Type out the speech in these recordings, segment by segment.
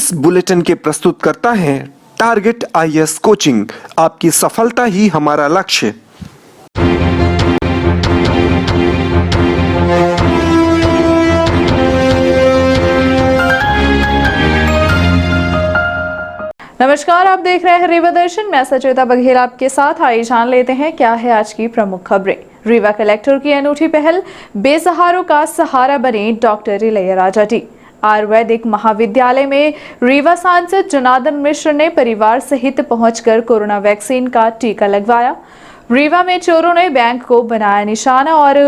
इस बुलेटिन के प्रस्तुत करता है टारगेट आईएएस कोचिंग। आपकी सफलता ही हमारा लक्ष्य। नमस्कार, आप देख रहे हैं रीवा दर्शन। मैं सचेता बघेल आपके साथ। आइए जान लेते हैं क्या है आज की प्रमुख खबरें। रीवा कलेक्टर की अनूठी पहल, बेसहारों का सहारा बने डॉक्टर इलैयाराजा टी। आयुर्वेदिक महाविद्यालय में रीवा सांसद जनार्दन मिश्र ने परिवार सहित पहुंचकर कोरोना वैक्सीन का टीका लगवाया। रीवा में चोरों ने बैंक को बनाया निशाना और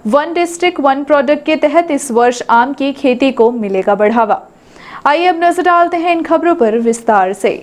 वन डिस्ट्रिक्ट वन प्रोडक्ट के तहत इस वर्ष आम की खेती को मिलेगा बढ़ावा। आइए अब नजर डालते हैं इन खबरों पर विस्तार से।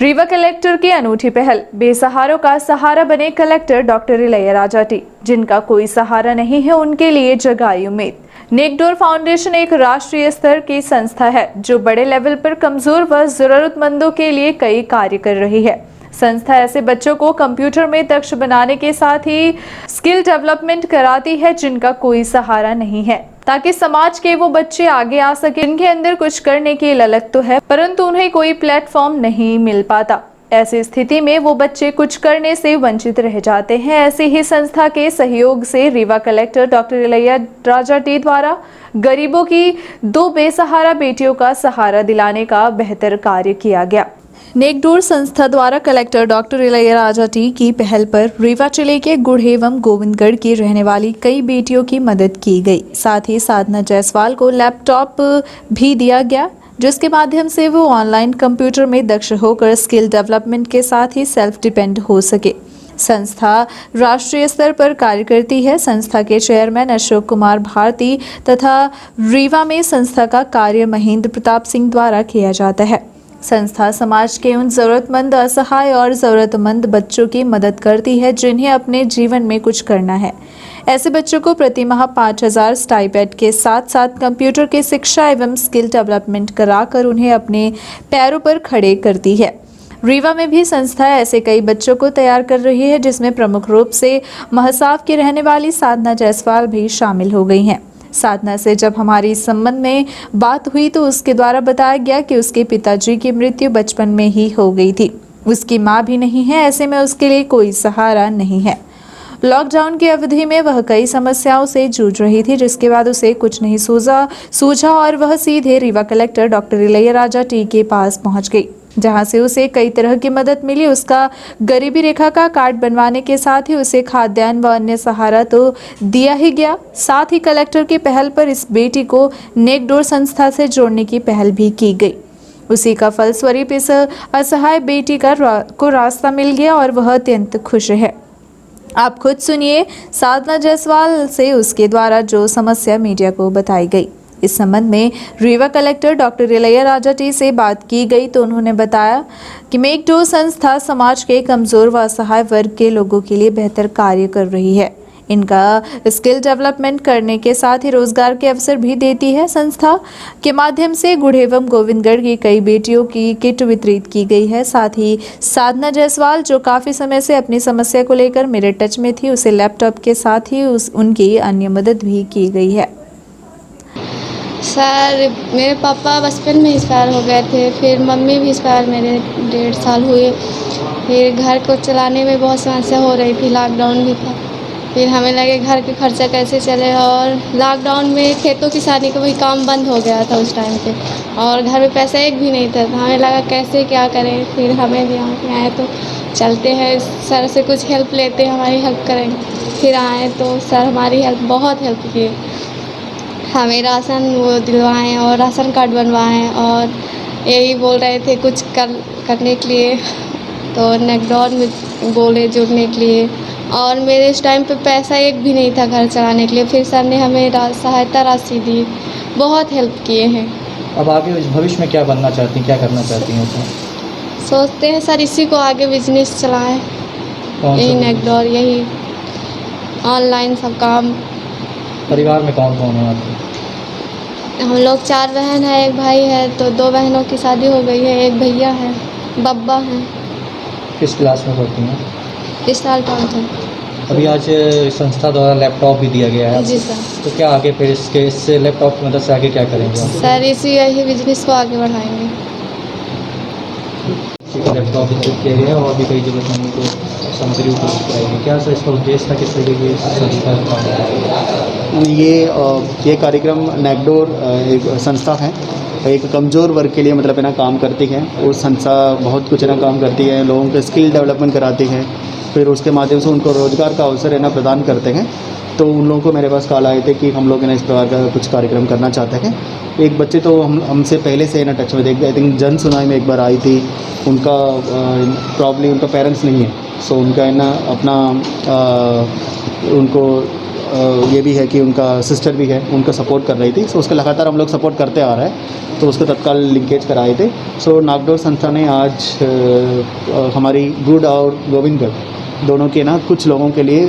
रीवा कलेक्टर की अनूठी पहल, बेसहारों का सहारा बने कलेक्टर डॉक्टर इलैयाराजा टी। जिनका कोई सहारा नहीं है उनके लिए जगाई उम्मीद। नेकडोर फाउंडेशन एक राष्ट्रीय स्तर की संस्था है जो बड़े लेवल पर कमजोर व जरूरतमंदों के लिए कई कार्य कर रही है। संस्था ऐसे बच्चों को कंप्यूटर में दक्ष बनाने के साथ ही स्किल डेवलपमेंट कराती है जिनका कोई सहारा नहीं है, ताकि समाज के वो बच्चे आगे आ सके जिनके अंदर कुछ करने की ललक तो है परंतु उन्हें कोई प्लेटफॉर्म नहीं मिल पाता। ऐसी स्थिति में वो बच्चे कुछ करने से वंचित रह जाते हैं। ऐसी ही संस्था के सहयोग से Rewa collector doctor Ilaiyaraaja T द्वारा गरीबों की 2 बेसहारा बेटियों का सहारा दिलाने का बेहतर कार्य किया गया। नेकडोर संस्था द्वारा कलेक्टर डॉक्टर इलैयाराजा टी की पहल पर रीवा जिले के गुड़ एवं गोविंदगढ़ की रहने वाली कई बेटियों की मदद की गई। साथ ही साधना जायसवाल को लैपटॉप भी दिया गया जिसके माध्यम से वो ऑनलाइन कंप्यूटर में दक्ष होकर स्किल डेवलपमेंट के साथ ही सेल्फ डिपेंड हो सके। संस्था राष्ट्रीय स्तर पर कार्य करती है। संस्था के चेयरमैन अशोक कुमार भारती तथा रीवा में संस्था का कार्य महेंद्र प्रताप सिंह द्वारा किया जाता है। संस्था समाज के उन जरूरतमंद, असहाय और जरूरतमंद बच्चों की मदद करती है जिन्हें अपने जीवन में कुछ करना है। ऐसे बच्चों को प्रति माह 5,000 स्टाइपेंड के साथ साथ कंप्यूटर की शिक्षा एवं स्किल डेवलपमेंट कराकर उन्हें अपने पैरों पर खड़े करती है। रीवा में भी संस्था ऐसे कई बच्चों को तैयार कर रही है जिसमें प्रमुख रूप से महसाब की रहने वाली साधना जायसवाल भी शामिल हो गई हैं। साधना से जब हमारी इस संबंध में बात हुई तो उसके द्वारा बताया गया कि उसके पिताजी की मृत्यु बचपन में ही हो गई थी। उसकी मां भी नहीं है, ऐसे में उसके लिए कोई सहारा नहीं है। लॉकडाउन की अवधि में वह कई समस्याओं से जूझ रही थी जिसके बाद उसे कुछ नहीं सूझा और वह सीधे Rewa collector doctor Ilaiyaraaja T के पास पहुंच गई, जहां से उसे कई तरह की मदद मिली। उसका गरीबी रेखा का कार्ड बनवाने के साथ ही उसे खाद्यान्न व अन्य सहारा तो दिया ही गया, साथ ही कलेक्टर की पहल पर इस बेटी को नेकडोर संस्था से जोड़ने की पहल भी की गई। उसी का फलस्वरूप इस असहाय बेटी को रास्ता मिल गया और वह अत्यंत खुश है। आप खुद सुनिए साधना जायसवाल से उसके द्वारा जो समस्या मीडिया को बताई गई। इस संबंध में Rewa collector doctor Ilaiyaraaja T से बात की गई तो उन्होंने बताया कि नेकडोर संस्था समाज के कमजोर व असहाय वर्ग के लोगों के लिए बेहतर कार्य कर रही है। इनका स्किल डेवलपमेंट करने के साथ ही रोजगार के अवसर भी देती है। संस्था के माध्यम से गुड़ एवं गोविंदगढ़ की कई बेटियों की किट वितरित की गई है। साथ ही साधना जायसवाल जो काफ़ी समय से अपनी समस्या को लेकर मेरे टच में थी, उसे लैपटॉप के साथ ही उनकी अन्य मदद भी की गई है। सर, मेरे पापा बचपन में एक्सपायर हो गए थे, फिर मम्मी भी एक्सपायर मेरे 1.5 साल हुए। फिर घर को चलाने में बहुत समस्या हो रही थी, लॉकडाउन भी था। फिर हमें लगे घर के खर्चा कैसे चले और लॉकडाउन में खेतों किसानी का भी काम बंद हो गया था उस टाइम पे और घर में पैसा एक भी नहीं था। हमें लगा कैसे क्या करें। फिर हमें भी यहाँ पे आए तो चलते हैं, सर से कुछ हेल्प लेते हैं, हमारी हेल्प करेंगे। फिर आए तो सर हमारी बहुत हेल्प किए। हमें राशन वो दिलवाएँ और राशन कार्ड बनवाएँ और यही बोल रहे थे कुछ करने के लिए, तो नेकडोर में बोले जुड़ने के लिए। और मेरे इस टाइम पे पैसा एक भी नहीं था घर चलाने के लिए। फिर सर ने हमें सहायता राशि दी, बहुत हेल्प किए हैं। अब आगे भविष्य में क्या बनना चाहती हैं, क्या करना चाहती हैं? सोचते हैं सर इसी को आगे बिजनेस चलाएँ, यही नेकडोर, यही ऑनलाइन सब काम। परिवार में कौन कौन है आपके? हम लोग 4 बहन हैं, एक भाई है, तो 2 बहनों की शादी हो गई है, एक भैया है, बब्बा हैं। किस क्लास में पढ़ती हैं? इस साल काउंट है। अभी आज संस्था द्वारा लैपटॉप भी दिया गया है। जी सर। तो क्या आगे फिर इससे लैपटॉप की मदद से आगे क्या करेंगे आप? सर इसी यही बिजनेस को आगे बढ़ाएंगे। लैपटॉप वितरित किया गया है और भी कई जरूरतमंदों को सामग्री उपलब्ध कराई गई। क्या सर इसका उद्देश्य था, किस तरीके की संस्था है? ये कार्यक्रम नेकडोर एक संस्था है, एक कमज़ोर वर्ग के लिए मतलब है ना काम करती है। वो संस्था बहुत कुछ है ना काम करती है, लोगों के स्किल डेवलपमेंट कराती है, फिर उसके माध्यम से उनको रोज़गार का अवसर है ना प्रदान करते हैं। तो उन लोगों को मेरे पास कॉल आए थे कि हम लोग है ना इस प्रकार का कुछ कार्यक्रम करना चाहते हैं। एक बच्चे तो हमसे पहले से है ना टच में थे, आई थिंक जन सुनाई में एक बार आई थी। उनका प्रॉब्लम उनका पेरेंट्स नहीं है, सो उनका है ना अपना उनको ये भी है कि उनका सिस्टर भी है, उनका सपोर्ट कर रही थी। सो उसका लगातार हम लोग सपोर्ट करते आ रहे हैं, तो उसको तत्काल लिंकेज कराए थे। सो नागडोर संस्था ने आज हमारी गुड और गोविंदगढ़ दोनों के ना कुछ लोगों के लिए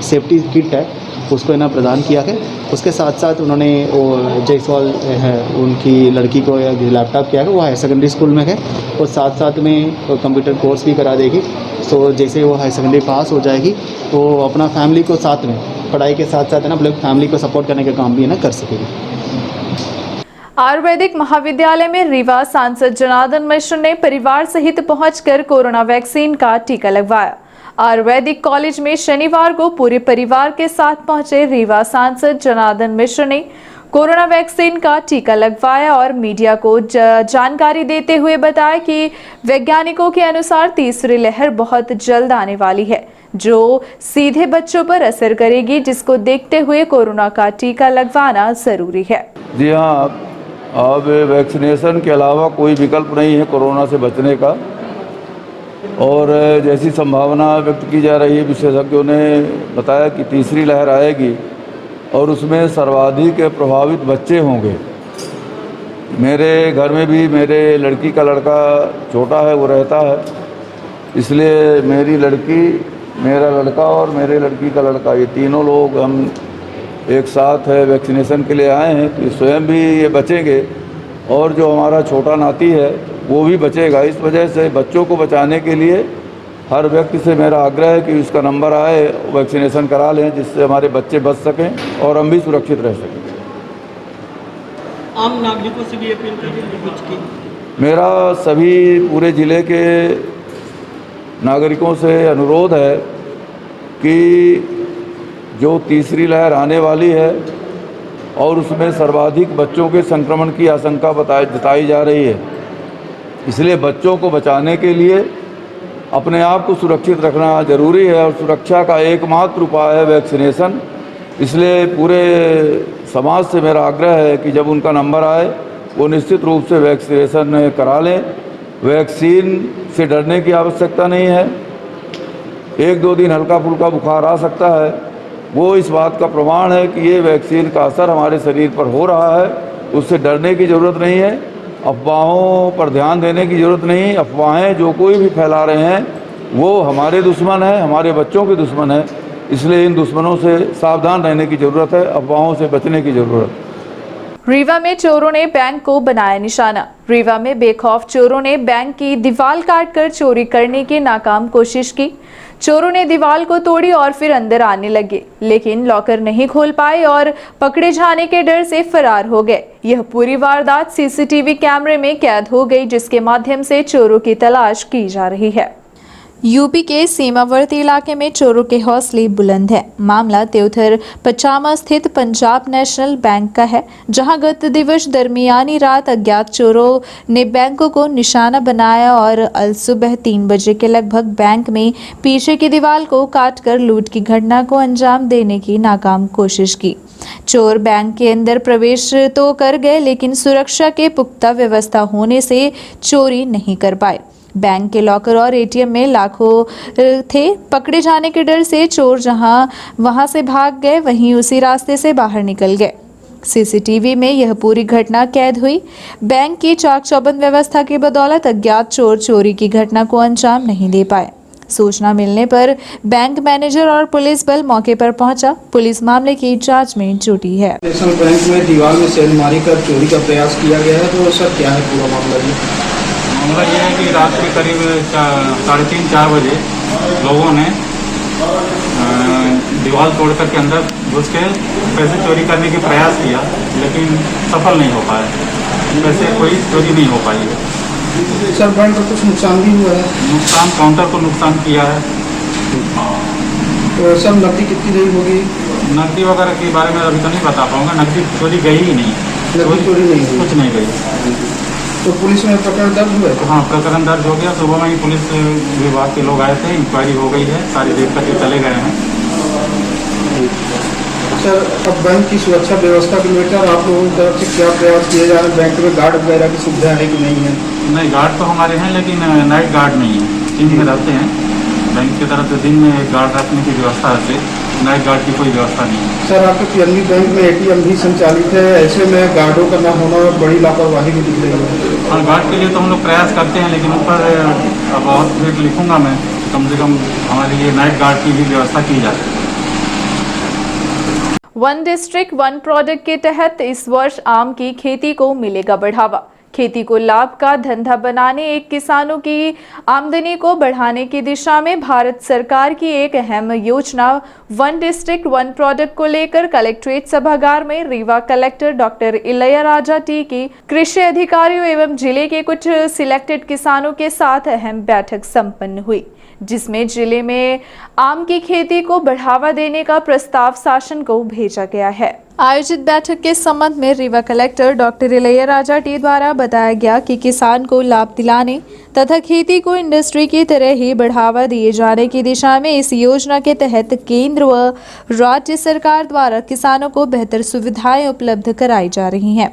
सेफ्टी किट है, उसको ना प्रदान किया है। उसके साथ साथ उन्होंने वो जयसवाल है उनकी लड़की को लैपटॉप किया है, वो हायर सेकेंडरी स्कूल में है, और साथ साथ में कंप्यूटर कोर्स भी करा देगी। सो जैसे वो हायर सेकेंडरी पास हो जाएगी तो अपना फैमिली को साथ में पढ़ाई के साथ साथ है ना मतलब फैमिली को सपोर्ट करने का काम भी है ना कर सकेगी। आयुर्वेदिक महाविद्यालय में रीवा सांसद जनार्दन मिश्र ने परिवार सहित पहुंचकर कोरोना वैक्सीन का टीका लगवाया। आयुर्वेदिक कॉलेज में शनिवार को पूरे परिवार के साथ पहुंचे रीवा सांसद जनार्दन मिश्र ने कोरोना वैक्सीन का टीका लगवाया और मीडिया को जानकारी देते हुए बताया कि वैज्ञानिकों के अनुसार तीसरी लहर बहुत जल्द आने वाली है, जो सीधे बच्चों पर असर करेगी, जिसको देखते हुए कोरोना का टीका लगवाना जरूरी है। जी हाँ, अब वैक्सीनेशन के अलावा कोई विकल्प नहीं है कोरोना से बचने का, और जैसी संभावना व्यक्त की जा रही है, विशेषज्ञों ने बताया कि तीसरी लहर आएगी और उसमें सर्वाधिक प्रभावित बच्चे होंगे। मेरे घर में भी मेरे लड़की का लड़का छोटा है, वो रहता है, इसलिए मेरी लड़की, मेरा लड़का और मेरे लड़की का लड़का, ये तीनों लोग हम एक साथ वैक्सीनेशन के लिए आए हैं। तो स्वयं भी ये बचेंगे और जो हमारा छोटा नाती है वो भी बचेगा। इस वजह से बच्चों को बचाने के लिए हर व्यक्ति से मेरा आग्रह है कि उसका नंबर आए, वैक्सीनेशन करा लें, जिससे हमारे बच्चे बच सकें और हम भी सुरक्षित रह सकें। आम नागरिकों से भी अपील की? मेरा सभी पूरे ज़िले के नागरिकों से अनुरोध है कि जो तीसरी लहर आने वाली है और उसमें सर्वाधिक बच्चों के संक्रमण की आशंका जताई जा रही है, इसलिए बच्चों को बचाने के लिए अपने आप को सुरक्षित रखना ज़रूरी है और सुरक्षा का एकमात्र उपाय है वैक्सीनेशन। इसलिए पूरे समाज से मेरा आग्रह है कि जब उनका नंबर आए वो निश्चित रूप से वैक्सीनेशन करा लें। वैक्सीन से डरने की आवश्यकता नहीं है। 1-2 दिन हल्का फुल्का बुखार आ सकता है, वो इस बात का प्रमाण है कि ये वैक्सीन का असर हमारे शरीर पर हो रहा है। उससे डरने की ज़रूरत नहीं है, अफवाहों पर ध्यान देने की ज़रूरत नहीं। अफवाहें जो कोई भी फैला रहे हैं वो हमारे दुश्मन हैं, हमारे बच्चों के दुश्मन हैं। इसलिए इन दुश्मनों से सावधान रहने की ज़रूरत है, अफवाहों से बचने की ज़रूरत है। रीवा में चोरों ने बैंक को बनाया निशाना। रीवा में बेखौफ चोरों ने बैंक की दीवार काटकर चोरी करने की नाकाम कोशिश की। चोरों ने दीवार को तोड़ी और फिर अंदर आने लगे, लेकिन लॉकर नहीं खोल पाए और पकड़े जाने के डर से फरार हो गए। यह पूरी वारदात सीसीटीवी कैमरे में कैद हो गई, जिसके माध्यम से चोरों की तलाश की जा रही है। यूपी के सीमावर्ती इलाके में चोरों के हौसले बुलंद हैं। मामला त्योथर पचामा स्थित पंजाब नेशनल बैंक का है, जहां गत दिवस दरमियानी रात अज्ञात चोरों ने बैंक को निशाना बनाया और अलसुबह 3 बजे के लगभग बैंक में पीछे की दीवार को काटकर लूट की घटना को अंजाम देने की नाकाम कोशिश की। चोर बैंक के अंदर प्रवेश तो कर गए, लेकिन सुरक्षा के पुख्ता व्यवस्था होने से चोरी नहीं कर पाए। बैंक के लॉकर और एटीएम में लाखों थे। पकड़े जाने के डर से चोर वहां से भाग गए, वहीं उसी रास्ते से बाहर निकल गए। सीसीटीवी में यह पूरी घटना कैद हुई। बैंक की चाक चौबंद व्यवस्था की बदौलत अज्ञात चोर चोरी की घटना को अंजाम नहीं दे पाए। सूचना मिलने पर बैंक मैनेजर और पुलिस बल मौके पर पहुंचा। पुलिस मामले की जांच में जुटी है। नेशनल बैंक में दीवार में सेल मारी कर चोरी का प्रयास किया गया है, तो सर क्या है पूरा मामला? मामला ये है कि रात के करीब 3:30-4 बजे लोगों ने दीवार तोड़ करके अंदर घुस के पैसे चोरी करने के प्रयास किया, लेकिन सफल नहीं हो पाया। पैसे कोई चोरी नहीं हो पाई है। सर बैंक का कुछ नुकसान भी हुआ है? नुकसान काउंटर को नुकसान किया है। तो सर नकदी कितनी गई होगी? नकदी वगैरह के बारे में अभी तो नहीं बता पाऊंगा। नकदी चोरी गई ही नहीं, नकदी चोरी नहीं हुई? कुछ नहीं गई। तो पुलिस में प्रकरण दर्ज हुआ है? हाँ, प्रकरण दर्ज हो गया। सुबह में ही पुलिस विभाग के लोग आए थे, इंक्वायरी हो गई है, सारी देख करके चले गए हैं। सर अब बैंक की सुरक्षा व्यवस्था को लेकर आप लोगों की तरफ से क्या प्रयास किए जा रहे हैं? बैंक में गार्ड वगैरह की सुविधा है कि नहीं है? नहीं, गार्ड तो हमारे हैं, लेकिन नाइट गार्ड नहीं है। दिन में रहते हैं, बैंक की तरफ से दिन में गार्ड रखने की व्यवस्था है, नाइट गार्ड की कोई व्यवस्था नहीं है। सर आपके पीएनबी बैंक में एटीएम भी संचालित है, ऐसे में गार्डों का न होना बड़ी लापरवाही भी दिख रही है। और गार्ड के लिए तो हम लोग प्रयास करते हैं, लेकिन ऊपर अब बहुत रेट लिखूंगा मैं, कम से कम हमारे लिए नाइट गार्ड की भी व्यवस्था की जाए। वन डिस्ट्रिक्ट वन प्रोडक्ट के तहत इस वर्ष आम की खेती को मिलेगा बढ़ावा। खेती को लाभ का धंधा बनाने, एक किसानों की आमदनी को बढ़ाने की दिशा में भारत सरकार की एक अहम योजना वन डिस्ट्रिक्ट वन प्रोडक्ट को लेकर कलेक्ट्रेट सभागार में Rewa collector doctor Ilaiyaraaja T की कृषि अधिकारियों एवं जिले के कुछ सिलेक्टेड किसानों के साथ अहम बैठक संपन्न हुई, जिसमें जिले में आम की खेती को बढ़ावा देने का प्रस्ताव शासन को भेजा गया है। आयोजित बैठक के संबंध में Rewa collector doctor Ilaiyaraaja T द्वारा बताया गया कि किसान को लाभ दिलाने तथा खेती को इंडस्ट्री की तरह ही बढ़ावा दिए जाने की दिशा में इस योजना के तहत केंद्र व राज्य सरकार द्वारा किसानों को बेहतर सुविधाएं उपलब्ध कराई जा रही हैं,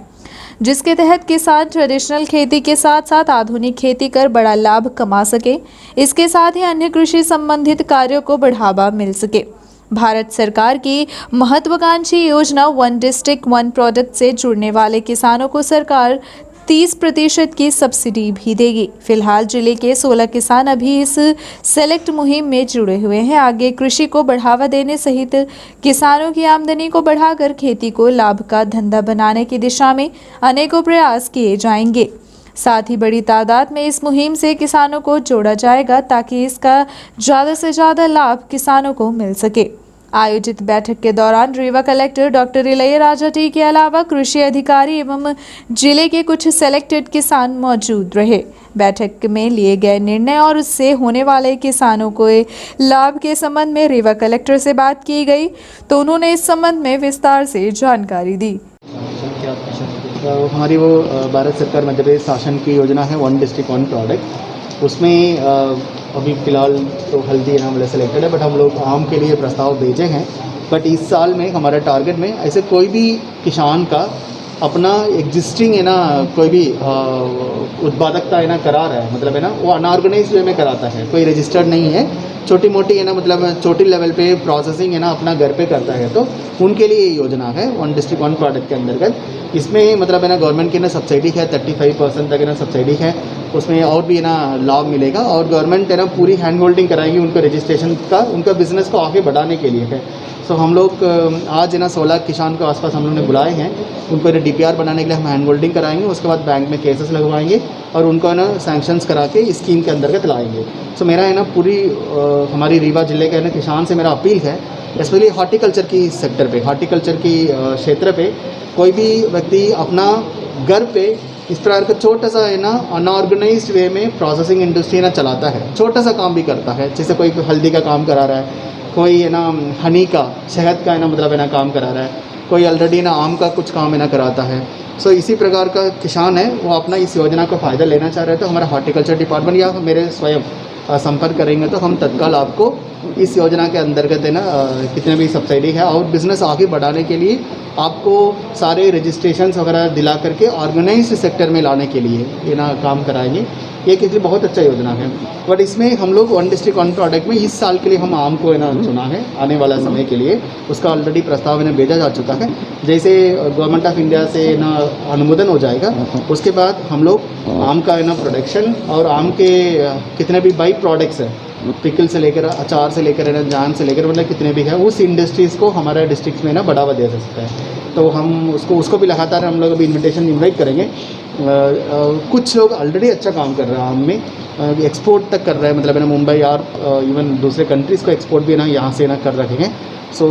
जिसके तहत किसान ट्रेडिशनल खेती के साथ साथ आधुनिक खेती कर बड़ा लाभ कमा सके। इसके साथ ही अन्य कृषि संबंधित कार्यों को बढ़ावा मिल सके। भारत सरकार की महत्वाकांक्षी योजना वन डिस्ट्रिक्ट वन प्रोडक्ट से जुड़ने वाले किसानों को सरकार 30% की सब्सिडी भी देगी। फिलहाल जिले के 16 किसान अभी इस सेलेक्ट मुहिम में जुड़े हुए हैं। आगे कृषि को बढ़ावा देने सहित किसानों की आमदनी को बढ़ाकर खेती को लाभ का धंधा बनाने की दिशा में अनेकों प्रयास किए जाएंगे। साथ ही बड़ी तादाद में इस मुहिम से किसानों को जोड़ा जाएगा ताकि इसका ज़्यादा से ज़्यादा लाभ किसानों को मिल सके। आयोजित बैठक के दौरान Rewa collector doctor Ilaiyaraaja T के अलावा कृषि अधिकारी एवं जिले के कुछ सेलेक्टेड किसान मौजूद रहे। बैठक में लिए गए निर्णय और उससे होने वाले किसानों को लाभ के संबंध में रीवा कलेक्टर से बात की गई तो उन्होंने इस संबंध में विस्तार से जानकारी दी। हमारी वो भारत सरकार मध्य प्रदेश शासन की योजना है वन डिस्ट्रिक्ट वन प्रोडक्ट। उसमें अभी फ़िलहाल तो हल्दी है ना मतलब सेलेक्टेड है, बट हम लोग आम के लिए प्रस्ताव भेजे हैं। बट इस साल में हमारे टारगेट में ऐसे कोई भी किसान का अपना एग्जिस्टिंग है ना कोई भी उत्पादकता है ना करा रहा है, मतलब है ना वो अनऑर्गेनाइज्ड वे में कराता है, कोई रजिस्टर्ड नहीं है, छोटी मोटी है ना मतलब छोटी लेवल पे प्रोसेसिंग है ना अपना घर पे करता है, तो उनके लिए ये योजना है वन डिस्ट्रिक्ट वन प्रोडक्ट के अंतर्गत। इसमें मतलब है ना गवर्नमेंट की ना सब्सिडी है 35% तक है ना सब्सिडी है, उसमें और भी है ना लाभ मिलेगा और गवर्नमेंट है ना पूरी हैंड होल्डिंग कराएगी उनको रजिस्ट्रेशन का, उनका बिजनेस को आगे बढ़ाने के लिए है। सो हम लोग आज है ना 16 किसान के आसपास हम लोग ने बुलाए हैं, उनको DPR बनाने के लिए हम हैंड होल्डिंग कराएंगे, उसके बाद बैंक में केसेस लगवाएंगे और उनको है ना सैंक्शंस करा के इस स्कीम के अंतर्गत लाएंगे। सो मेरा है ना पूरी हमारी रीवा जिले के है ना किसान से मेरा अपील है, स्पेशली हॉर्टिकल्चर की सेक्टर पे, हॉर्टिकल्चर की क्षेत्र पे कोई भी व्यक्ति अपना घर पे इस प्रकार का छोटा सा है ना अनऑर्गेनाइज्ड वे में प्रोसेसिंग इंडस्ट्री ना चलाता है, छोटा सा काम भी करता है, जैसे कोई हल्दी का काम करा रहा है, कोई है ना हनी का शहद का है ना मतलब है ना काम करा रहा है, कोई ऑलरेडी ना आम का कुछ काम है ना कराता है। सो इसी प्रकार का किसान है वो अपना इस योजना का फ़ायदा लेना चाह रहे हैं तो हमारा हॉर्टिकल्चर डिपार्टमेंट या मेरे स्वयं संपर्क करेंगे तो हम तत्काल आपको इस योजना के अंतर्गत है ना कितने भी सब्सिडी है और बिज़नेस आगे बढ़ाने के लिए आपको सारे रजिस्ट्रेशंस वगैरह दिला करके ऑर्गेनाइज्ड सेक्टर में लाने के लिए ये ना काम कराएंगे। ये किसी बहुत अच्छा योजना है, बट इसमें हम लोग वन डिस्ट्रिक्ट वन प्रोडक्ट में इस साल के लिए हम आम को है ना चुना है आने वाला समय के लिए, उसका ऑलरेडी प्रस्ताव है भेजा जा चुका है। जैसे गवर्नमेंट ऑफ इंडिया से ना अनुमोदन हो जाएगा उसके बाद हम लोग आम का है ना प्रोडक्शन और आम के कितने भी बाई प्रोडक्ट्स है, पिकल से लेकर अचार से लेकर है ना जान से लेकर मतलब कितने भी है उस इंडस्ट्रीज़ को हमारे डिस्ट्रिक्ट में ना बढ़ावा दे सकता है। तो हम उसको भी लगातार हम लोग अभी इन्विटेशन इन्वाइट करेंगे कुछ लोग ऑलरेडी अच्छा काम कर रहे हैं आम में, एक्सपोर्ट तक कर रहे हैं, मतलब है ना मुंबई और इवन दूसरे कंट्रीज़ को एक्सपोर्ट भी ना यहाँ से ना कर रहे हैं। सो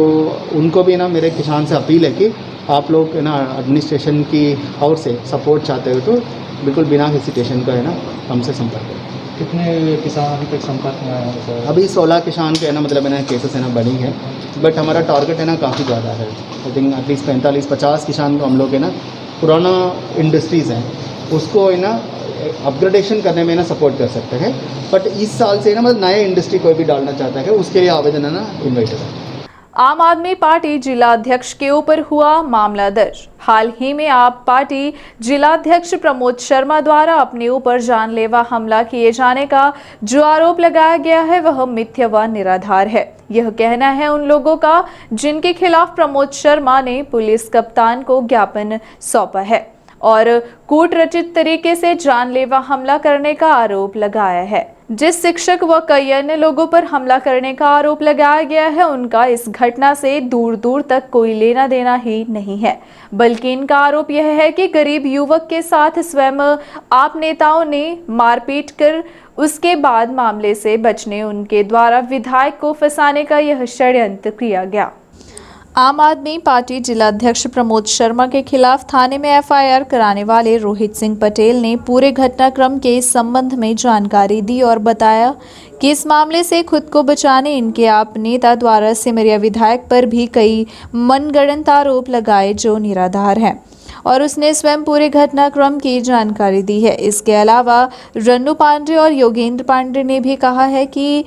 उनको भी ना मेरे किसान से अपील है कि आप लोग है ना एडमिनिस्ट्रेशन की ओर से सपोर्ट चाहते हो तो बिल्कुल बिना हेसिटेशन का है ना हमसे संपर्क करें। कितने किसान अभी तक संपर्क में आए हैं सर? अभी 16 किसान के है ना मतलब है ना केसेस है ना बनी है, बट हमारा टारगेट है ना काफ़ी ज़्यादा है। आई थिंक एटलीस्ट 45-50 किसान को हम लोग है ना पुराना इंडस्ट्रीज़ हैं उसको है ना अपग्रेडेशन करने में ना सपोर्ट कर सकते हैं। बट इस साल से ना मतलब नए इंडस्ट्री कोई भी डालना चाहता है उसके लिए आवेदन है ना इन्वाइटेड है। आम आदमी पार्टी जिलाध्यक्ष के ऊपर हुआ मामला दर्ज। हाल ही में आप पार्टी जिलाध्यक्ष प्रमोद शर्मा द्वारा अपने ऊपर जानलेवा हमला किए जाने का जो आरोप लगाया गया है वह मिथ्या व निराधार है। यह कहना है उन लोगों का जिनके खिलाफ प्रमोद शर्मा ने पुलिस कप्तान को ज्ञापन सौंपा है और कूट रचित तरीके से जानलेवा हमला करने का आरोप लगाया है। जिस शिक्षक व कई अन्य लोगों पर हमला करने का आरोप लगाया गया है उनका इस घटना से दूर दूर तक कोई लेना देना ही नहीं है, बल्कि इनका आरोप यह है कि गरीब युवक के साथ स्वयं आप नेताओं ने मारपीट कर उसके बाद मामले से बचने उनके द्वारा विधायक को फंसाने का यह षड्यंत्र किया गया। आम आदमी पार्टी जिलाध्यक्ष प्रमोद शर्मा के खिलाफ थाने में एफआईआर कराने वाले रोहित सिंह पटेल ने पूरे घटनाक्रम के संबंध में जानकारी दी और बताया कि इस मामले से खुद को बचाने इनके आप नेता द्वारा सिमरिया विधायक पर भी कई मनगढ़ंत आरोप लगाए जो निराधार हैं और उसने स्वयं पूरे घटनाक्रम की जानकारी दी है। इसके अलावा रन्नू पांडे और योगेंद्र पांडे ने भी कहा है कि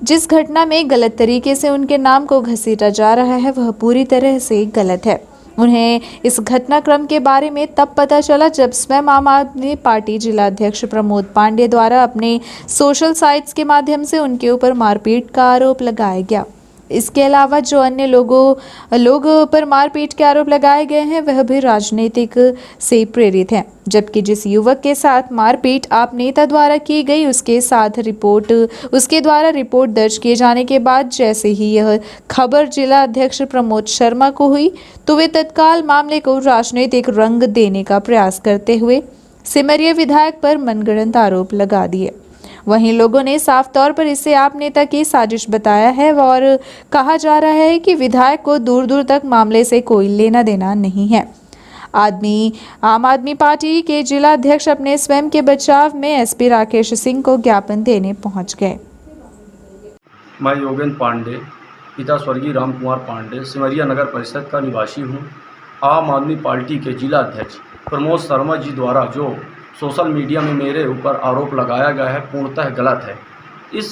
जिस घटना में गलत तरीके से उनके नाम को घसीटा जा रहा है वह पूरी तरह से गलत है। उन्हें इस घटनाक्रम के बारे में तब पता चला जब स्वयं आम आदमी पार्टी जिलाध्यक्ष प्रमोद पांडे द्वारा अपने सोशल साइट्स के माध्यम से उनके ऊपर मारपीट का आरोप लगाया गया। इसके अलावा जो अन्य लोगों पर मारपीट के आरोप लगाए गए हैं वह भी राजनीतिक से प्रेरित हैं, जबकि जिस युवक के साथ मारपीट आप नेता द्वारा की गई उसके द्वारा रिपोर्ट दर्ज किए जाने के बाद जैसे ही यह खबर जिला अध्यक्ष प्रमोद शर्मा को हुई तो वे तत्काल मामले को राजनीतिक रंग देने का प्रयास करते हुए सिमरिया विधायक पर मनगढ़ंत आरोप लगा दिए। वहीं लोगों ने साफ तौर पर इसे आप नेता की साजिश बताया है और कहा जा रहा है कि विधायक को दूर दूर तक मामले से कोई लेना देना नहीं है। आम आदमी पार्टी के जिला अध्यक्ष अपने स्वयं के बचाव में एसपी राकेश सिंह को ज्ञापन देने पहुंच गए। मैं योगेंद्र पांडे, पिता स्वर्गीय राम कुमार पांडे, सिमरिया नगर परिषद का निवासी हूं। आम आदमी पार्टी के जिला अध्यक्ष प्रमोद शर्मा जी द्वारा जो सोशल मीडिया में मेरे ऊपर आरोप लगाया गया है पूर्णतः गलत है। इस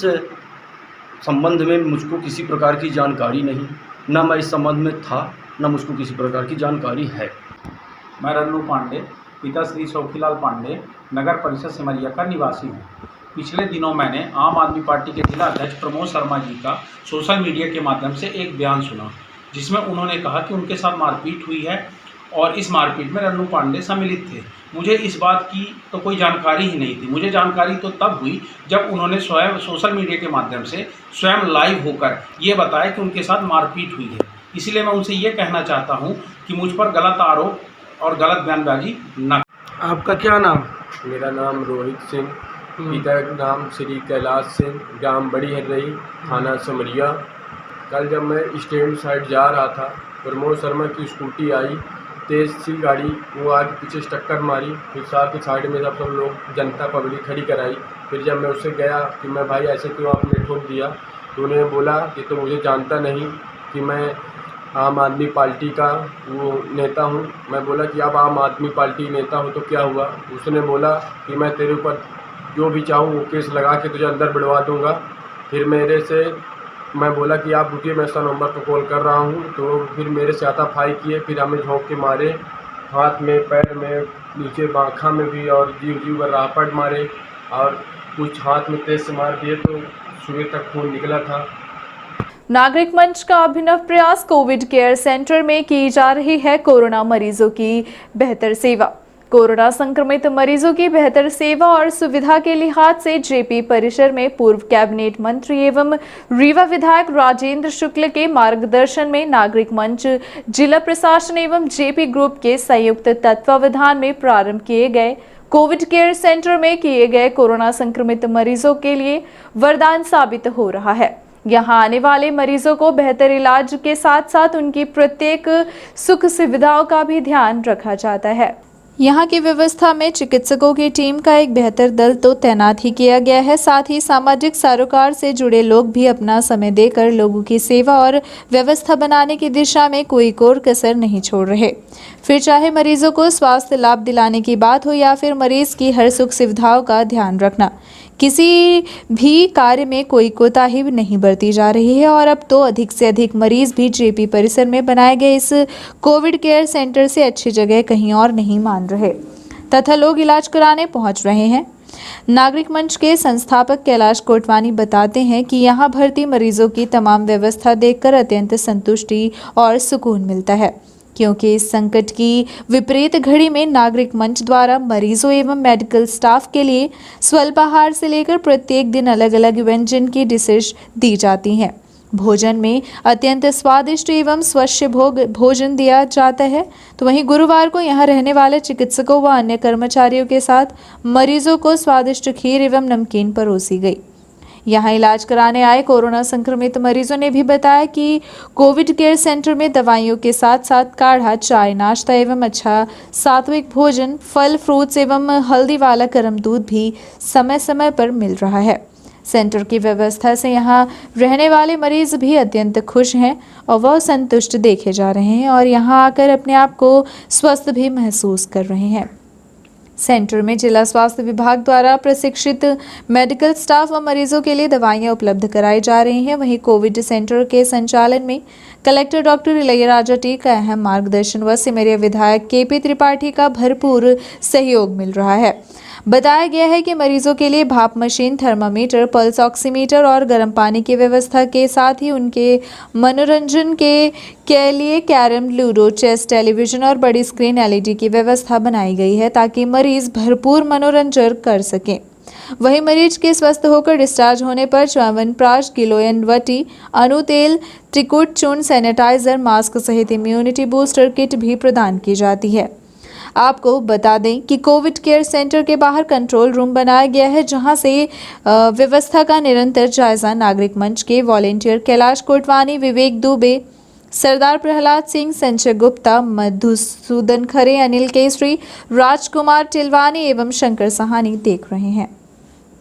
संबंध में मुझको किसी प्रकार की जानकारी नहीं, न मैं इस संबंध में था, न मुझको किसी प्रकार की जानकारी है। मैं रन्नू पांडे, पिता श्री शौकीलाल पांडे, नगर परिषद सिमरिया का निवासी हूँ। पिछले दिनों मैंने आम आदमी पार्टी के जिला अध्यक्ष प्रमोद शर्मा जी का सोशल मीडिया के माध्यम से एक बयान सुना, जिसमें उन्होंने कहा कि उनके साथ मारपीट हुई है और इस मारपीट में रन्नू पांडे सम्मिलित थे। मुझे इस बात की तो कोई जानकारी ही नहीं थी। मुझे जानकारी तो तब हुई जब उन्होंने स्वयं सोशल मीडिया के माध्यम से स्वयं लाइव होकर ये बताया कि उनके साथ मारपीट हुई है। इसलिए मैं उनसे ये कहना चाहता हूँ कि मुझ पर गलत आरोप और गलत बयानबाजी न। आपका क्या नाम? मेरा नाम रोहित सिंह, पिता का नाम श्री कैलाश सिंह, ग्राम बड़ी हर्रई, थाना सिमरिया। कल जब मैं स्टैंड साइड जा रहा था, प्रमोद शर्मा की स्कूटी आई, तेज़ सी गाड़ी, वो आगे पीछे टक्कर मारी। फिर साथ ही साइड में सब लोग जनता पब्लिक खड़ी कराई। फिर जब मैं उससे गया कि मैं भाई ऐसे क्यों आपने ठोक दिया, तो उन्हें बोला कि तो मुझे जानता नहीं कि मैं आम आदमी पार्टी का वो नेता हूँ। मैं बोला कि आप आम आदमी पार्टी नेता हो तो क्या हुआ। उसने बोला कि मैं तेरे ऊपर जो भी चाहूँ वो केस लगा के तुझे अंदर बिड़वा दूँगा। फिर मेरे से मैं बोला कि आप रुकिए, मैं 100 नंबर पर कॉल कर रहा हूँ। तो फिर मेरे से हाथापाई किए, फिर हमें झोंक के मारे, हाथ में, पैर में, नीचे बांखा में भी, और जीव पर रापट मारे और कुछ हाथ में तेज से मार दिए तो सुबह तक खून निकला था। नागरिक मंच का अभिनव प्रयास। कोविड केयर सेंटर में की जा रही है कोरोना मरीजों की बेहतर सेवा। कोरोना संक्रमित मरीजों की बेहतर सेवा और सुविधा के लिहाज से जेपी परिसर में पूर्व कैबिनेट मंत्री एवं रीवा विधायक राजेंद्र शुक्ल के मार्गदर्शन में नागरिक मंच, जिला प्रशासन एवं जेपी ग्रुप के संयुक्त तत्वावधान में प्रारंभ किए गए कोविड केयर सेंटर में किए गए कोरोना संक्रमित मरीजों के लिए वरदान साबित हो रहा है। यहाँ आने वाले मरीजों को बेहतर इलाज के साथ साथ उनकी प्रत्येक सुख सुविधाओं का भी ध्यान रखा जाता है। यहाँ की व्यवस्था में चिकित्सकों की टीम का एक बेहतर दल तो तैनात ही किया गया है, साथ ही सामाजिक सरोकार से जुड़े लोग भी अपना समय देकर लोगों की सेवा और व्यवस्था बनाने की दिशा में कोई कोर कसर नहीं छोड़ रहे। फिर चाहे मरीजों को स्वास्थ्य लाभ दिलाने की बात हो या फिर मरीज की हर सुख सुविधाओं का ध्यान रखना, किसी भी कार्य में कोई कोताही नहीं बरती जा रही है और अब तो अधिक से अधिक मरीज भी जेपी परिसर में बनाए गए इस कोविड केयर सेंटर से अच्छी जगह कहीं और नहीं मान रहे तथा लोग इलाज कराने पहुंच रहे हैं। नागरिक मंच के संस्थापक कैलाश कोटवानी बताते हैं कि यहां भर्ती मरीजों की तमाम व्यवस्था देखकर अत्यंत संतुष्टि और सुकून मिलता है, क्योंकि इस संकट की विपरीत घड़ी में नागरिक मंच द्वारा मरीजों एवं मेडिकल स्टाफ के लिए स्वल्पाहार से लेकर प्रत्येक दिन अलग अलग व्यंजन की डिशेज दी जाती हैं। भोजन में अत्यंत स्वादिष्ट एवं स्वच्छ भोजन दिया जाता है। तो वहीं गुरुवार को यहां रहने वाले चिकित्सकों व अन्य कर्मचारियों के साथ मरीजों को स्वादिष्ट खीर एवं नमकीन परोसी गई। यहाँ इलाज कराने आए कोरोना संक्रमित मरीजों ने भी बताया कि कोविड केयर सेंटर में दवाइयों के साथ साथ काढ़ा, चाय, नाश्ता एवं अच्छा सात्विक भोजन, फल, फ्रूट्स एवं हल्दी वाला गर्म दूध भी समय समय पर मिल रहा है। सेंटर की व्यवस्था से यहाँ रहने वाले मरीज भी अत्यंत खुश हैं और वह संतुष्ट देखे जा रहे हैं और यहाँ आकर अपने आप को स्वस्थ भी महसूस कर रहे हैं। सेंटर में जिला स्वास्थ्य विभाग द्वारा प्रशिक्षित मेडिकल स्टाफ व मरीजों के लिए दवाइयां उपलब्ध कराई जा रही हैं। वहीं कोविड सेंटर के संचालन में collector doctor Ilaiya Raja T का अहम मार्गदर्शन व सिमरिया विधायक केपी त्रिपाठी का भरपूर सहयोग मिल रहा है। बताया गया है कि मरीजों के लिए भाप मशीन, थर्मामीटर, पल्स ऑक्सीमीटर और गर्म पानी की व्यवस्था के साथ ही उनके मनोरंजन के लिए कैरम, लूडो, चेस, टेलीविजन और बड़ी स्क्रीन एलईडी की व्यवस्था बनाई गई है ताकि मरीज भरपूर मनोरंजन कर सकें। वहीं मरीज के स्वस्थ होकर डिस्चार्ज होने पर च्यवनप्राश, गिलोयन वटी, अणु तेल, टिकुट, चूर्ण, सैनिटाइजर, मास्क सहित इम्यूनिटी बूस्टर किट भी प्रदान की जाती है। आपको बता दें कि कोविड केयर सेंटर के बाहर कंट्रोल रूम बनाया गया है, जहां से व्यवस्था का निरंतर जायजा नागरिक मंच के वॉलेंटियर कैलाश कोटवानी, विवेक दुबे, सरदार प्रहलाद सिंह, संजय गुप्ता, मधुसूदन खरे, अनिल केसरी, राजकुमार टिलवानी एवं शंकर सहानी देख रहे हैं।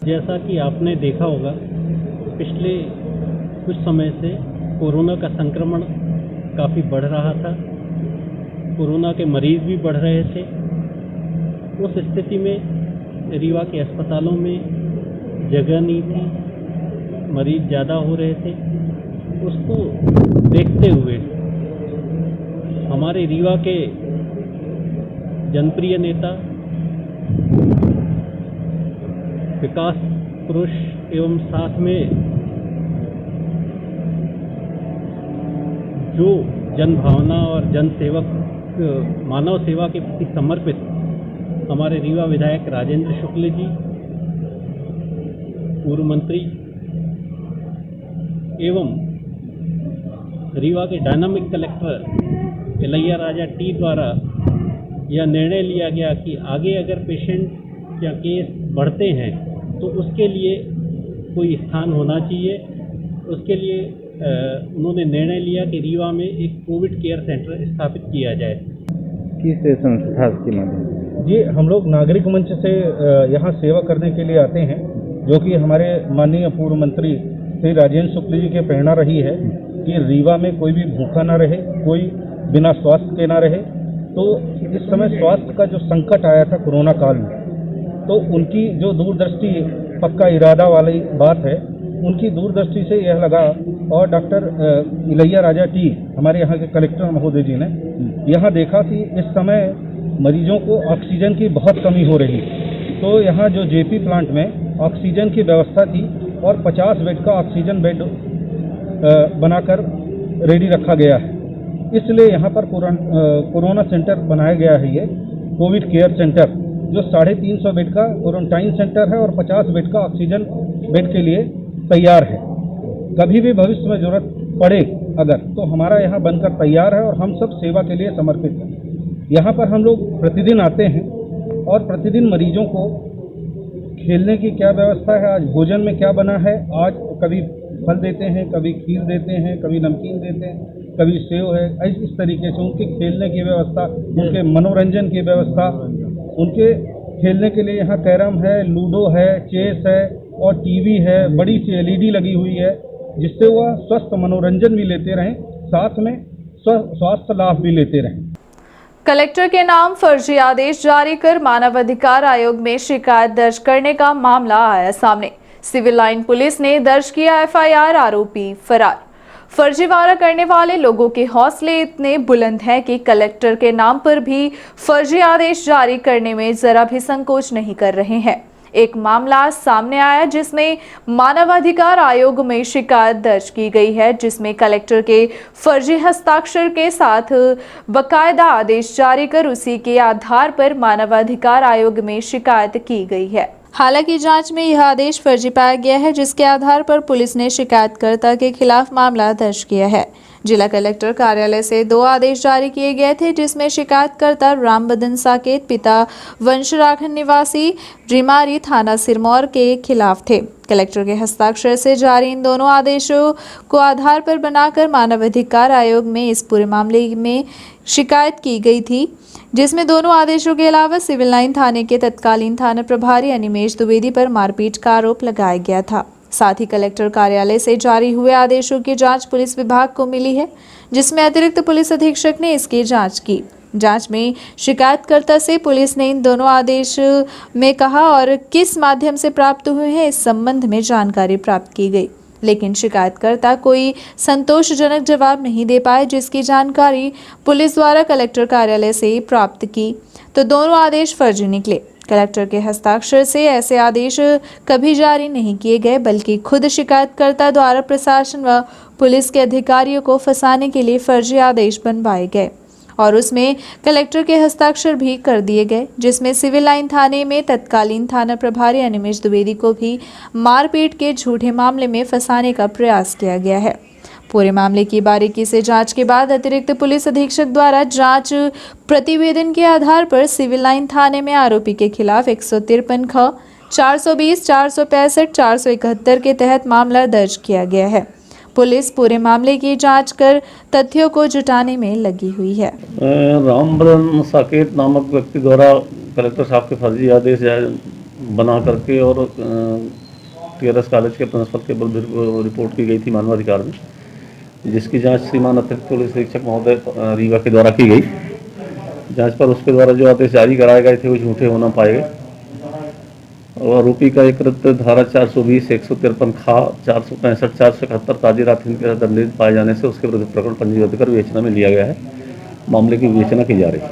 जैसा कि आपने देखा होगा, पिछले कुछ समय से कोरोना का संक्रमण काफ़ी बढ़ रहा था, कोरोना के मरीज भी बढ़ रहे थे। उस स्थिति में रीवा के अस्पतालों में जगह नहीं थी, मरीज ज़्यादा हो रहे थे। उसको देखते हुए हमारे रीवा के जनप्रिय नेता, विकास पुरुष एवं साथ में जो जन भावना और जन सेवक, मानव सेवा के प्रति समर्पित हमारे रीवा विधायक राजेंद्र शुक्ल जी, पूर्व मंत्री एवं रीवा के dynamic collector Ilaiya Raja T द्वारा यह निर्णय लिया गया कि आगे अगर पेशेंट या केस बढ़ते हैं तो उसके लिए कोई स्थान होना चाहिए। उसके लिए उन्होंने निर्णय लिया कि रीवा में एक कोविड केयर सेंटर स्थापित किया जाए। किस संस्था के माध्यम? जी, हम लोग नागरिक मंच से यहाँ सेवा करने के लिए आते हैं, जो कि हमारे माननीय पूर्व मंत्री श्री राजेंद्र शुक्ल जी की प्रेरणा रही है कि रीवा में कोई भी भूखा ना रहे, कोई बिना स्वास्थ्य के ना रहे। तो इस समय स्वास्थ्य का जो संकट आया था कोरोना काल में, तो उनकी जो दूरदृष्टि, पक्का इरादा वाली बात है, उनकी दूरदृष्टि से यह लगा और डॉक्टर इलैया राजा टी, हमारे यहाँ के कलेक्टर महोदय जी ने यहाँ देखा कि इस समय मरीजों को ऑक्सीजन की बहुत कमी हो रही। तो यहाँ जो जेपी प्लांट में ऑक्सीजन की व्यवस्था थी और 50 बेड का ऑक्सीजन बेड बनाकर रेडी रखा गया है। इसलिए यहाँ पर कोरोना सेंटर बनाया गया है ये, कोविड केयर सेंटर जो 350 बेड का क्वारंटाइन सेंटर है और 50 बेड का ऑक्सीजन बेड के लिए तैयार है। कभी भी भविष्य में जरूरत पड़े अगर तो हमारा यहाँ बनकर तैयार है और हम सब सेवा के लिए समर्पित हैं। यहाँ पर हम लोग प्रतिदिन आते हैं और प्रतिदिन मरीजों को खेलने की क्या व्यवस्था है, आज भोजन में क्या बना है, आज कभी फल देते हैं, कभी खीर देते हैं, कभी नमकीन देते हैं, कभी सेव है, इस तरीके से उनके खेलने की व्यवस्था, उनके मनोरंजन की व्यवस्था, उनके खेलने के लिए यहाँ कैरम है, लूडो है, चेस है और टीवी है, बड़ी सी LED लगी हुई है जिससे वह स्वस्थ मनोरंजन भी लेते रहें, साथ में स्वास्थ्य लाभ भी लेते रहें। कलेक्टर के नाम फर्जी आदेश जारी कर मानवाधिकार आयोग में शिकायत दर्ज करने का मामला आया सामने। सिविल लाइन पुलिस ने दर्ज किया FIR, आरोपी फरार। फर्जीवाड़ा करने वाले लोगों के हौसले इतने बुलंद हैं कि कलेक्टर के नाम पर भी फर्जी आदेश जारी करने में जरा भी संकोच नहीं कर रहे हैं। एक मामला सामने आया जिसमें मानवाधिकार आयोग में शिकायत दर्ज की गई है, जिसमें कलेक्टर के फर्जी हस्ताक्षर के साथ बकायदा आदेश जारी कर उसी के आधार पर मानवाधिकार आयोग में शिकायत की गई है। हालांकि जांच में यह आदेश फर्जी पाया गया है, जिसके आधार पर पुलिस ने शिकायतकर्ता के खिलाफ मामला दर्ज किया है। जिला कलेक्टर कार्यालय से 2 आदेश जारी किए गए थे, जिसमें शिकायतकर्ता रामबदन साकेत पिता वंशराखन निवासी रिमारी थाना सिरमौर के खिलाफ थे। कलेक्टर के हस्ताक्षर से जारी इन दोनों आदेशों को आधार पर बनाकर मानवाधिकार आयोग में इस पूरे मामले में शिकायत की गई थी, जिसमें दोनों आदेशों के अलावा सिविल लाइन थाने के तत्कालीन थाना प्रभारी अनिमेश द्विवेदी पर मारपीट का आरोप लगाया गया था। साथ ही कलेक्टर कार्यालय से जारी हुए आदेशों की जांच पुलिस विभाग को मिली है, जिसमें अतिरिक्त पुलिस अधीक्षक ने इसकी जांच की। जांच में शिकायतकर्ता से पुलिस ने इन दोनों आदेश में कहा और किस माध्यम से प्राप्त हुए हैं इस संबंध में जानकारी प्राप्त की गई, लेकिन शिकायतकर्ता कोई संतोषजनक जवाब नहीं दे पाए, जिसकी जानकारी पुलिस द्वारा कलेक्टर कार्यालय से प्राप्त की तो दोनों आदेश फर्जी निकले। कलेक्टर के हस्ताक्षर से ऐसे आदेश कभी जारी नहीं किए गए, बल्कि खुद शिकायतकर्ता द्वारा प्रशासन व पुलिस के अधिकारियों को फंसाने के लिए फर्जी आदेश बनवाए गए और उसमें कलेक्टर के हस्ताक्षर भी कर दिए गए, जिसमें सिविल लाइन थाने में तत्कालीन थाना प्रभारी अनिमेश द्विवेदी को भी मारपीट के झूठे मामले में फंसाने का प्रयास किया गया है। पूरे मामले की बारीकी से जांच के बाद अतिरिक्त पुलिस अधीक्षक द्वारा जांच प्रतिवेदन के आधार पर सिविल लाइन थाने में आरोपी के खिलाफ 153 ख 420, 465, 471 के तहत मामला दर्ज किया गया है। पुलिस पूरे मामले की जांच कर तथ्यों को जुटाने में लगी हुई है। रामबदन साकेत नामक व्यक्ति द्वारा कलेक्टर साहब के फर्जी आदेश बना करके और TRS कॉलेज के प्रिंसिपल के विरुद्ध रिपोर्ट की गई थी मानवाधिकार में, जिसकी जांच श्रीमान अतिरिक्त पुलिस अधीक्षक महोदय रीवा के द्वारा की गई। जांच पर उसके द्वारा जो आदेश जारी कराए गए थे वो झूठे होना पाए गए और आरोपी का एकत्र धारा 420, 153 खा 465, 471 ताजीरात के दंडित पाए जाने से उसके विरुद्ध प्रकरण पंजीबद्ध कर विवेचना में लिया गया है। मामले की विवेचना की जा रही है।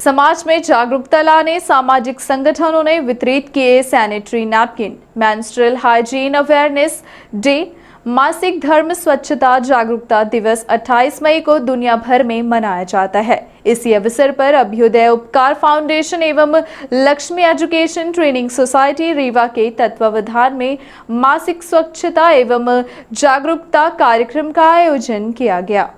समाज में जागरूकता लाने सामाजिक संगठनों ने वितरित किए sanitary napkin. Menstrual hygiene awareness day मासिक धर्म स्वच्छता जागरूकता दिवस 28 मई को दुनिया भर में मनाया जाता है। इसी अवसर पर अभ्युदय उपकार फाउंडेशन एवं Lakshmi education training society Rewa के तत्वावधान में मासिक स्वच्छता एवं जागरूकता कार्यक्रम का आयोजन किया गया।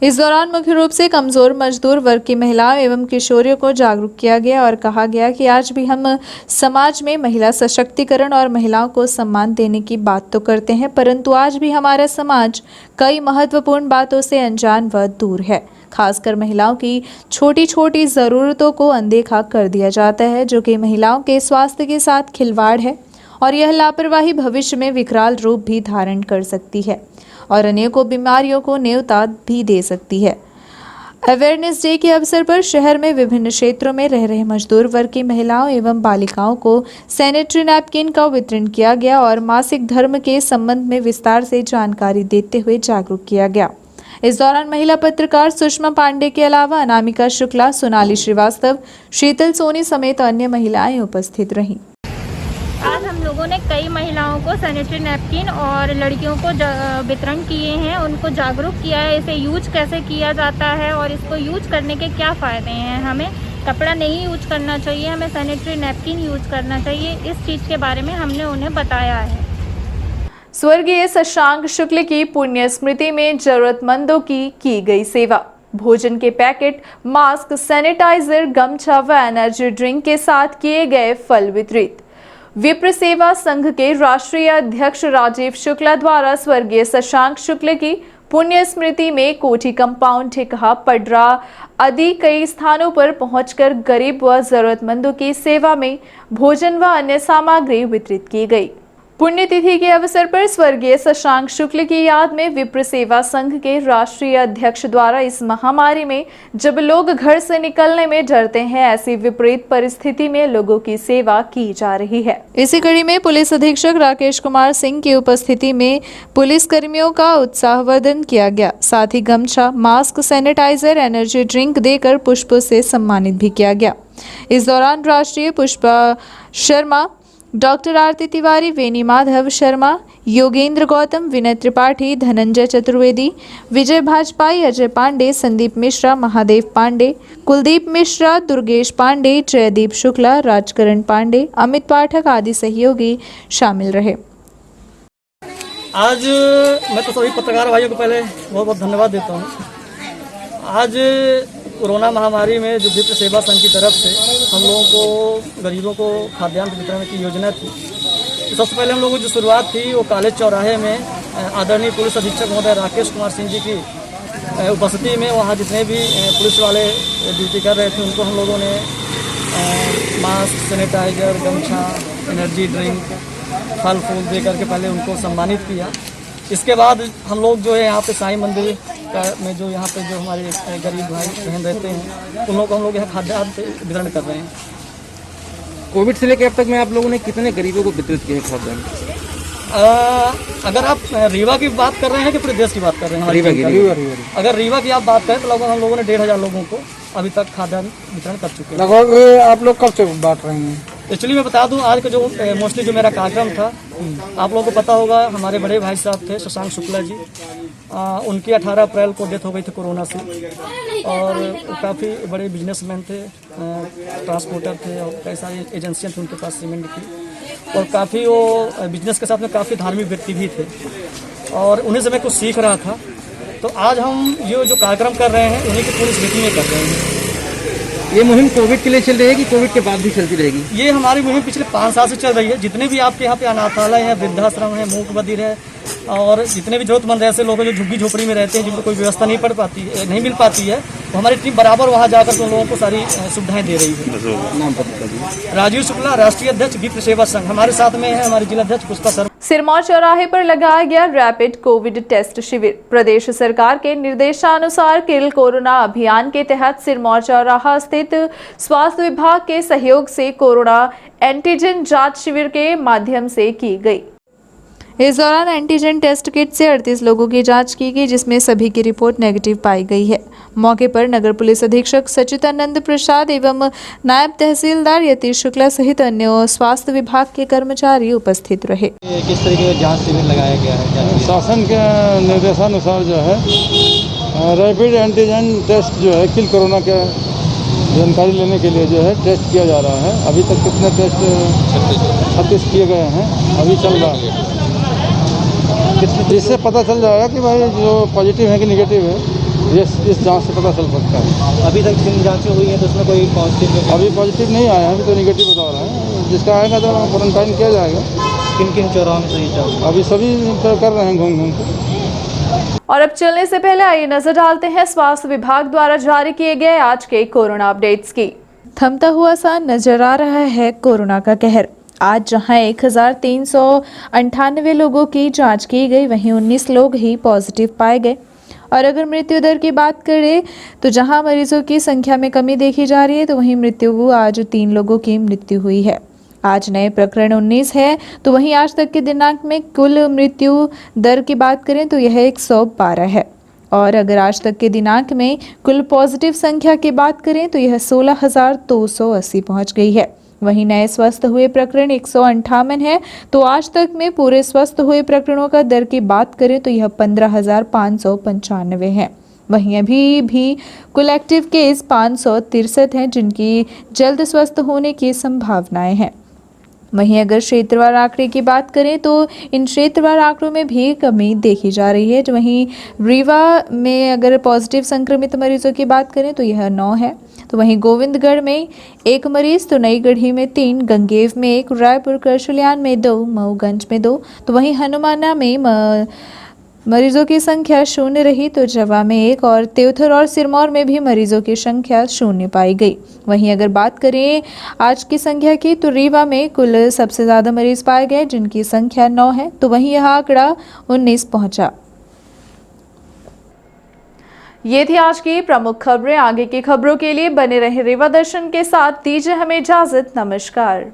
इस दौरान मुख्य रूप से कमजोर मजदूर वर्ग की महिलाओं एवं किशोरियों को जागरूक किया गया और कहा गया कि आज भी हम समाज में महिला सशक्तिकरण और महिलाओं को सम्मान देने की बात तो करते हैं, परंतु आज भी हमारा समाज कई महत्वपूर्ण बातों से अनजान व दूर है। खासकर महिलाओं की छोटी छोटी ज़रूरतों को अनदेखा कर दिया जाता है, जो कि महिलाओं के स्वास्थ्य के साथ खिलवाड़ है और यह लापरवाही भविष्य में विकराल रूप भी धारण कर सकती है और अनेकों बीमारियों को न्योता भी दे सकती है। अवेयरनेस डे के अवसर पर शहर में विभिन्न क्षेत्रों में रह रहे मजदूर वर्ग की महिलाओं एवं बालिकाओं को सैनिटरी नैपकिन का वितरण किया गया और मासिक धर्म के संबंध में विस्तार से जानकारी देते हुए जागरूक किया गया। इस दौरान महिला पत्रकार सुषमा पांडे के अलावा अनामिका शुक्ला, सोनाली श्रीवास्तव, शीतल सोनी समेत अन्य महिलाएं उपस्थित रहीं। आज हम लोगों ने कई महिलाओं को को सैनिटरी नैपकिन और लड़कियों को वितरण किए हैं, उनको जागरूक किया है इसे यूज कैसे किया जाता है और इसको यूज करने के क्या फ़ायदे हैं। हमें कपड़ा नहीं यूज करना चाहिए, हमें सैनिटरी नैपकिन यूज करना चाहिए, इस चीज़ के बारे में हमने उन्हें बताया है। स्वर्गीय शशांक शुक्ल की पुण्य स्मृति में जरूरतमंदों की गई सेवा। भोजन के पैकेट, मास्क, सैनिटाइजर, गमछा व एनर्जी ड्रिंक के साथ किए गए फल वितरित। विप्र सेवा संघ के राष्ट्रीय अध्यक्ष राजीव शुक्ला द्वारा स्वर्गीय शशांक शुक्ल की पुण्य स्मृति में कोठी कंपाउंड, ठिकहा, पडरा आदि कई स्थानों पर पहुंचकर गरीब व जरूरतमंदों की सेवा में भोजन व अन्य सामग्री वितरित की गई। पुण्यतिथि के अवसर पर स्वर्गीय शशांक शुक्ल की याद में विप्र सेवा संघ के राष्ट्रीय अध्यक्ष द्वारा इस महामारी में जब लोग घर से निकलने में डरते हैं, ऐसी विपरीत परिस्थिति में लोगों की सेवा की जा रही है। इसी कड़ी में पुलिस अधीक्षक राकेश कुमार सिंह की उपस्थिति में पुलिस कर्मियों का उत्साहवर्धन किया गया। साथ ही गमछा, मास्क, सैनिटाइजर, एनर्जी ड्रिंक देकर पुष्प से सम्मानित भी किया गया। इस दौरान राष्ट्रीय पुष्पा शर्मा, डॉक्टर आरती तिवारी, वेनी माधव शर्मा, योगेंद्र गौतम, विनय त्रिपाठी, धनंजय चतुर्वेदी, विजय भाजपाई, अजय पांडे, संदीप मिश्रा, महादेव पांडे, कुलदीप मिश्रा, दुर्गेश पांडे, जयदीप शुक्ला, राजकरण पांडे, अमित पाठक आदि सहयोगी शामिल रहे। आज मैं तो सभी पत्रकार भाइयों को पहले बहुत बहुत धन्यवाद देता हूँ। आज कोरोना महामारी में जो विप्र सेवा संघ की तरफ से हम लोगों को गरीबों को खाद्यान्न वितरण की योजना थी, तो सबसे पहले हम लोगों की जो शुरुआत थी वो कॉलेज चौराहे में आदरणीय पुलिस अधीक्षक महोदय राकेश कुमार सिंह जी की उपस्थिति में वहाँ जितने भी पुलिस वाले ड्यूटी कर रहे थे उनको हम लोगों ने मास्क, सैनिटाइजर, गमछा, एनर्जी ड्रिंक, फल फूल दे करके पहले उनको सम्मानित किया। इसके बाद हम लोग जो है यहाँ पे साईं मंदिर में जो यहाँ पे जो हमारे गरीब भाई बहन रहते हैं उन लोगों को हम लोग यहाँ खाद्यान्न वितरण कर रहे हैं। कोविड से लेकर अब तक में आप लोगों ने कितने गरीबों को वितरित किए खाद्यान्न? अगर आप रीवा की बात कर रहे हैं कि पूरे देश की बात कर रहे हैं? रीवा। अगर रीवा की आप बात करें तो लगभग हम लोगों ने 1500 लोगों को अभी तक खाद्यान्न वितरण कर चुके हैं। लगभग आप लोग कब से बांट रहे हैं? एक्चुअली मैं बता दूं, आज का जो मोस्टली जो मेरा कार्यक्रम था, आप लोगों को पता होगा हमारे बड़े भाई साहब थे शशांक शुक्ला जी, उनकी 18 अप्रैल को डेथ हो गई थी कोरोना से, और काफ़ी बड़े बिजनेसमैन थे, ट्रांसपोर्टर थे और कई सारी एजेंसियाँ थी उनके पास सीमेंट की, और काफ़ी वो बिजनेस के साथ में काफ़ी धार्मिक व्यक्ति भी थे, और उन्हीं से मैं कुछ सीख रहा था। तो आज हम ये जो कार्यक्रम कर रहे हैं उन्हीं की पूरी स्मृति में कर रहे हैं। ये मुहिम कोविड के लिए चल रही है कि कोविड के बाद भी चलती रहेगी? ये हमारी मुहिम पिछले 5 साल से चल रही है। जितने भी आपके यहाँ पे अनाथालय है, वृद्धाश्रम है, मूक बधिर है, और जितने भी जरूरतमंद ऐसे लोग हैं जो झुग्गी झोपड़ी में रहते हैं, जिनको कोई व्यवस्था नहीं मिल पाती है, तो हमारी टीम बराबर वहाँ जाकर उन लोगों को सारी सुविधाएं दे रही है। नाम पता? राजीव शुक्ला, राष्ट्रीय अध्यक्ष विप्र सेवा संघ। हमारे साथ में है हमारी जिलाध्यक्ष पुष्पा शर्मा। सिरमौर चौराहे पर लगाया गया रैपिड कोविड टेस्ट शिविर। प्रदेश सरकार के निर्देशानुसार किल कोरोना अभियान के तहत सिरमौर चौराहा स्थित स्वास्थ्य विभाग के सहयोग से कोरोना एंटीजन जांच शिविर के माध्यम से की गई। इस दौरान एंटीजन टेस्ट किट से 38 लोगों की जांच की गई, जिसमें सभी की रिपोर्ट नेगेटिव पाई गई है। मौके पर नगर पुलिस अधीक्षक सचिदानंद प्रसाद एवं नायब तहसीलदार यतीश शुक्ला सहित अन्य स्वास्थ्य विभाग के कर्मचारी उपस्थित रहे। किस तरीके का जांच शिविर लगाया गया है? शासन के निर्देशानुसार जो है रैपिड एंटीजन टेस्ट जो है किल कोरोना के जानकारी लेने के लिए जो है टेस्ट किया जा रहा है। अभी तक कितने टेस्ट? 36 किए गए हैं, अभी चल रहा है। इससे पता चल जाएगा कि भाई जो पॉजिटिव है कि निगेटिव है, ये इस जांच से पता चल सकता है। अभी तक जिन जांचें हुई हैं तो उसमें कोई पॉजिटिव? अभी पॉजिटिव नहीं आया है, अभी तो निगेटिव बता रहा है। जिसका आएगा तो क्वारंटाइन किया जाएगा। किन किन चौराहों में सही चल? अभी सभी कर रहे हैं घूम के। और अब चलने से पहले आइए नजर डालते हैं स्वास्थ्य विभाग द्वारा जारी किए गए आज के कोरोना अपडेट्स की। थमता हुआ सा नजर आ रहा है कोरोना का कहर। आज जहां 1398 लोगों की जांच की गई, वहीं 19 लोग ही पॉजिटिव पाए गए। और अगर मृत्यु दर की बात करें तो जहां मरीजों की संख्या में कमी देखी जा रही है, तो वहीं मृत्यु आज 3 लोगों की मृत्यु हुई है। आज नए प्रकरण 19 है, तो वहीं आज तक के दिनांक में कुल मृत्यु दर की बात करें तो यह 112 है। और अगर आज तक के दिनांक में कुल पॉजिटिव संख्या की बात करें तो यह 16,280 पहुंच गई है। वहीं नए स्वस्थ हुए प्रकरण 158 है। तो आज तक में पूरे स्वस्थ हुए प्रकरणों का दर की बात करें तो यह 15,595 है। वहीं अभी भी कुल एक्टिव केस 563 हैं, जिनकी जल्द स्वस्थ होने की संभावनाएं हैं। वहीं अगर क्षेत्रवार आंकड़े की बात करें तो इन क्षेत्रवार आंकड़ों में भी कमी देखी जा रही है। वहीं रीवा में अगर पॉजिटिव संक्रमित मरीजों की बात करें तो यह 9 है। तो वहीं गोविंदगढ़ में 1 मरीज, तो नई गढ़ी में 3, गंगेव में 1, रायपुर करसुलियान में 2, मऊगंज में 2, तो वहीं हनुमाना में मरीजों की संख्या 0 रही। तो जवा में 1 और त्योथर और सिरमौर में भी मरीजों की संख्या 0 पाई गई। वहीं अगर बात करें आज की संख्या की तो रीवा में कुल सबसे ज़्यादा मरीज पाए गए, जिनकी संख्या 9 है। तो वहीं यह आंकड़ा 19 पहुंचा। ये थी आज की प्रमुख खबरें। आगे की खबरों के लिए बने रहे रीवा दर्शन के साथ। दीजिए हमें इजाजत। नमस्कार।